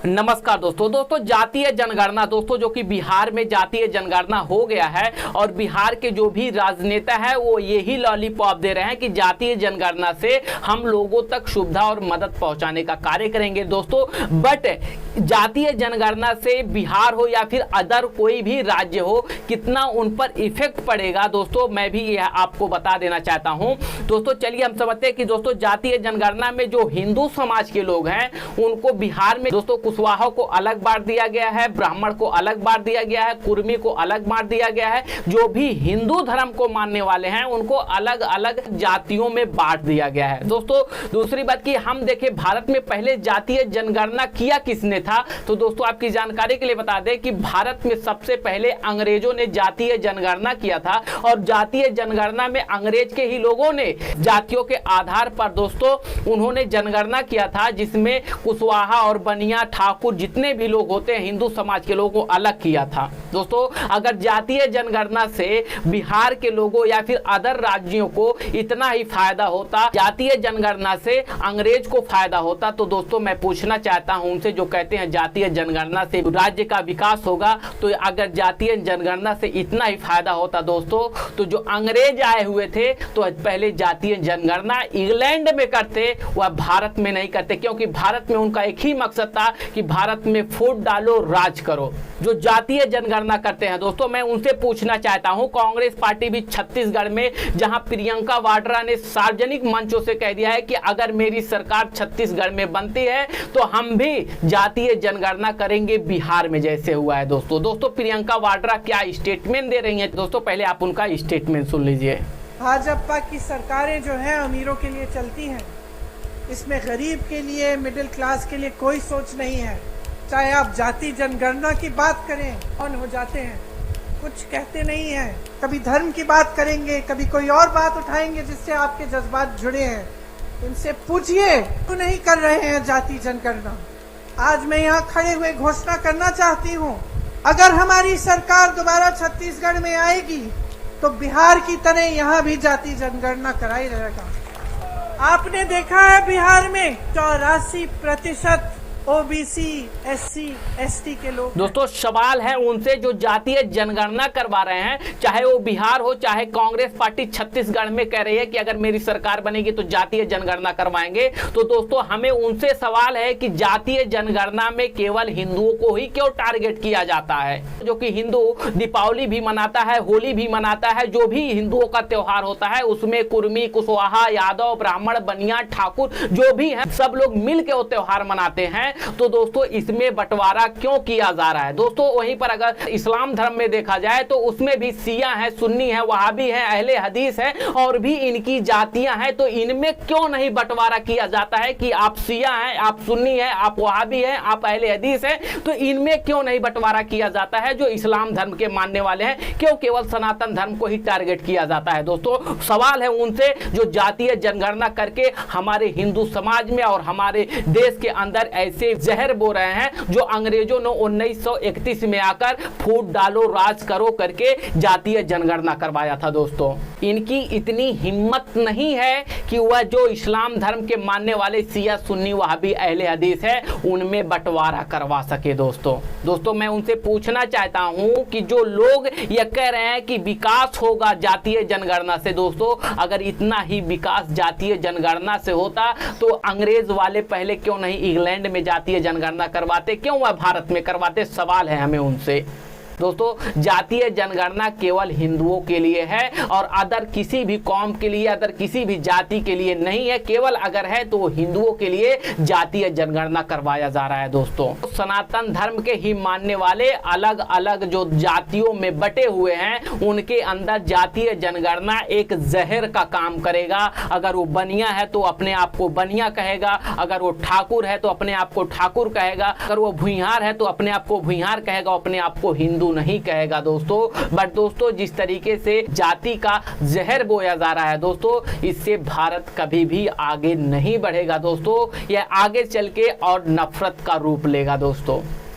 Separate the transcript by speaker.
Speaker 1: नमस्कार दोस्तों जातीय जनगणना दोस्तों जो कि बिहार में जातीय जनगणना हो गया है और बिहार के जो भी राजनेता है वो यही लॉलीपॉप दे रहे हैं कि जातीय जनगणना से हम लोगों तक सुविधा और मदद पहुंचाने का कार्य करेंगे दोस्तों। बट जातीय जनगणना से बिहार हो या फिर अदर कोई भी राज्य हो कितना उन पर इफेक्ट पड़ेगा दोस्तों, मैं भी यह आपको बता देना चाहता हूं। दोस्तों चलिए हम समझते हैं कि दोस्तों जातीय जनगणना में जो हिंदू समाज के लोग हैं उनको बिहार में दोस्तों कुशवाहा को अलग बांट दिया गया है, ब्राह्मण को अलग बांट दिया गया है, कुर्मी को अलग बांट दिया गया है। जो भी हिंदू धर्म को मानने वाले हैं उनको अलग अलग जातियों में बांट दिया गया है दोस्तों। दूसरी बात कि हम देखें भारत में पहले जातीय जनगणना किया किसने था, तो दोस्तों आपकी जानकारी के लिए बता दें कि भारत में सबसे पहले अंग्रेजों ने जातीय जनगणना किया था और जातीय जनगणना में अंग्रेज के ही लोगों ने जातियों के आधार पर दोस्तों उन्होंने जनगणना किया था, जिसमें कुशवाहा और बनिया ठाकुर जितने भी लोग होते हैं हिंदू समाज के लोगों को अलग किया था दोस्तों। अगर जातीय जनगणना से बिहार के लोगों या फिर अदर राज्यों को इतना ही फायदा होता, जातीय जनगणना से अंग्रेज को फायदा होता, तो दोस्तों मैं पूछना चाहता हूं उनसे जो कहते हैं जातीय जनगणना से राज्य का विकास होगा, तो अगर जातीय जनगणना से इतना ही फायदा होता दोस्तों तो जो अंग्रेज आए हुए थे तो पहले जातीय जनगणना इंग्लैंड में करते, वह भारत में नहीं करते, क्योंकि भारत में उनका एक ही मकसद था कि भारत में फूट डालो राज करो। जो जातीय जनगणना करते हैं दोस्तों मैं उनसे पूछना चाहता हूं, कांग्रेस पार्टी भी छत्तीसगढ़ में जहां प्रियंका वाड्रा ने सार्वजनिक मंचों से कह दिया है कि अगर मेरी सरकार छत्तीसगढ़ में बनती है तो हम भी जातीय जनगणना करेंगे बिहार में जैसे हुआ है दोस्तों प्रियंका वाड्रा क्या स्टेटमेंट दे रही हैं दोस्तों, पहले आप उनका स्टेटमेंट सुन लीजिए।
Speaker 2: भाजपा की सरकारें जो हैं अमीरों के लिए चलती हैं, इसमें गरीब के लिए मिडिल क्लास के लिए कोई सोच नहीं है। चाहे आप जाति जनगणना की बात करें कौन हो जाते हैं, कुछ कहते नहीं हैं, कभी धर्म की बात करेंगे, कभी कोई और बात उठाएंगे जिससे आपके जज्बात जुड़े हैं। इनसे पूछिए क्यों नहीं कर रहे हैं जाति जनगणना। आज मैं यहाँ खड़े हुए घोषणा करना चाहती हूँ, अगर हमारी सरकार दोबारा छत्तीसगढ़ में आएगी तो बिहार की तरह यहाँ भी जाति जनगणना कराई रहेगा। आपने देखा है बिहार में 84% ओबीसी, एससी, एसटी के लोग।
Speaker 1: दोस्तों सवाल है उनसे जो जातीय जनगणना करवा रहे हैं, चाहे वो बिहार हो चाहे कांग्रेस पार्टी छत्तीसगढ़ में कह रही है कि अगर मेरी सरकार बनेगी तो जातीय जनगणना करवाएंगे, तो दोस्तों हमें उनसे सवाल है कि जातीय जनगणना में केवल हिंदुओं को ही क्यों टारगेट किया जाता है। जो कि हिंदू दीपावली भी मनाता है, होली भी मनाता है, जो भी हिंदुओं का त्योहार होता है उसमें कुर्मी, कुशवाहा, यादव, ब्राह्मण, बनिया, ठाकुर जो भी है सब लोग मिलकर वो त्योहार मनाते हैं, तो दोस्तों इसमें बंटवारा क्यों किया जा रहा है। दोस्तों वहीं पर अगर इस्लाम धर्म में देखा जाए तो उसमें भी शिया है, सुन्नी है, वहाबी है, अहले हदीस है और भी इनकी जातियां हैं, तो इनमें क्यों नहीं बंटवारा किया जाता है कि आप शिया हैं, आप सुन्नी है, आप वहाबी हैं, आप अहले हदीस हैं, तो इनमें क्यों नहीं बंटवारा किया जाता है। जो इस्लाम धर्म के मानने वाले हैं क्यों केवल सनातन धर्म को ही टारगेट किया जाता है। दोस्तों सवाल है उनसे जो जातीय जनगणना करके हमारे हिंदू समाज में और हमारे देश के अंदर ऐसे जहर बो रहे हैं जो अंग्रेजों ने 1931 में आकर फूट डालो राज करो करके जातीय जनगणना करवाया था। दोस्तों इनकी इतनी हिम्मत नहीं है कि वह जो इस्लाम धर्म के मानने वाले शिया, सुन्नी, वहाबी, अहले हदीस है उनमें बंटवारा करवा सके। दोस्तों मैं उनसे पूछना चाहता हूं कि जो लोग ये कह रहे हैं कि विकास होगा जातीय जनगणना से, दोस्तों अगर इतना ही विकास जातीय जनगणना से होता तो अंग्रेज वाले पहले क्यों नहीं इंग्लैंड में जातीय जनगणना करवाते, क्यों वह भारत में करवाते। सवाल है हमें उनसे। दोस्तों जातीय जनगणना केवल हिंदुओं के लिए है और अदर किसी भी कौम के लिए, अदर किसी भी जाति के लिए नहीं है, केवल अगर है तो हिंदुओं के लिए जातीय जनगणना करवाया जा रहा है। दोस्तों सनातन धर्म के ही मानने वाले अलग अलग जो जातियों में बटे हुए हैं उनके अंदर जातीय जनगणना एक जहर का काम करेगा। अगर वो बनिया है तो अपने आप को बनिया कहेगा, अगर वो ठाकुर है तो अपने आप को ठाकुर कहेगा, अगर वो भुइयार है तो अपने आप को भुइयार कहेगा, अपने आप को हिंदू नहीं कहेगा। दोस्तों जिस तरीके से जाति का जहर बोया जा रहा है दोस्तों, इससे भारत कभी भी आगे नहीं बढ़ेगा। दोस्तों यह आगे चल के और नफरत का रूप लेगा। दोस्तों